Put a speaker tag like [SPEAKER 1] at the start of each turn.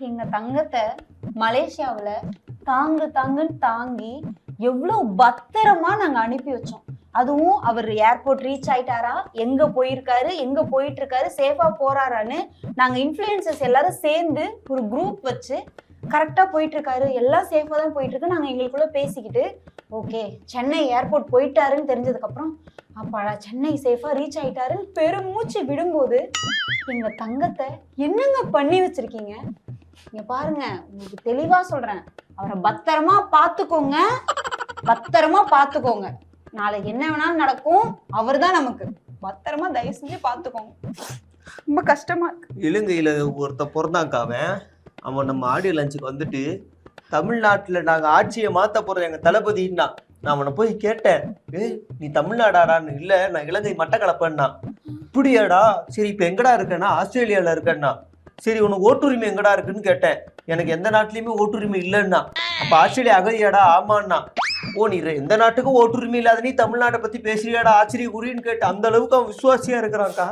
[SPEAKER 1] எங்க தங்கத்தை மலேசியாவுல தாங்கு தாங்குன்னு தாங்கி எவ்வளவு பத்திரமா நாங்க அனுப்பி வச்சோம். அதுவும் அவர் ஏர்போர்ட் ரீச் ஆயிட்டாரா, எங்க போயிருக்காரு, எங்க போயிட்டு இருக்காரு, சேஃபா போறாரான்னு நாங்க இன்ஃபுளுசர்ஸ் எல்லாரும் சேர்ந்து ஒரு குரூப் வச்சு கரெக்டா போயிட்டு இருக்காரு, எல்லாம் சேஃபா தான் போயிட்டு இருக்கு நாங்க எங்களுக்குள்ள பேசிக்கிட்டு ஓகே சென்னை ஏர்போர்ட் போயிட்டாருன்னு தெரிஞ்சதுக்கு அப்புறம் அப்பாடா சென்னை சேஃபா ரீச் ஆயிட்டாருன்னு பெருமூச்சு விடும்போது எங்க தங்கத்தை என்னங்க பண்ணி வச்சிருக்கீங்க? இங்க பாருங்க, உங்களுக்கு தெளிவா சொல்றேன், அவரை பத்திரமா பாத்துக்கோங்க, பத்திரமா பாத்துக்கோங்க. நாளைக்கு என்ன வேணாலும் நடக்கும், அவர் தான் நமக்கு. பத்திரமா தயவு செஞ்சு பாத்துக்கோங்க. ரொம்ப கஷ்டமா இருக்கு.
[SPEAKER 2] இலங்கையில ஒருத்த பிறந்தாக்கா அவன் நம்ம ஆடியோ லஞ்சுக்கு வந்துட்டு தமிழ்நாட்டுல நாங்க ஆட்சியை மாத்த போறோம் எங்க தளபதினா. நான் அவனை போய் கேட்டேன், நீ தமிழ்நாடாடான்னு. இல்ல நான் இலங்கை மட்டக்களப்பன்னா. இப்படியாடா, சரி இப்ப எங்கடா இருக்கேன்னா ஆஸ்திரேலியால இருக்கேன்னா. சரி உனக்கு ஓட்டுரிமை எங்கடா இருக்குன்னு கேட்டேன். எனக்கு எந்த நாட்டுலயுமே ஓட்டுரிமை இல்லைன்னா. அப்ப ஆஸ்திரேலியா அகதியாடா? ஆமாண்ணா. ஓ நீ எந்த நாட்டுக்கும் ஓட்டுரிமை இல்லாத நீ தமிழ்நாட்டை பத்தி பேசுறியாடா ஆச்சரிய குறின்னு கேட்டு அந்த அளவுக்கு அவன் விசுவாசியா இருக்கிறான்க்கா.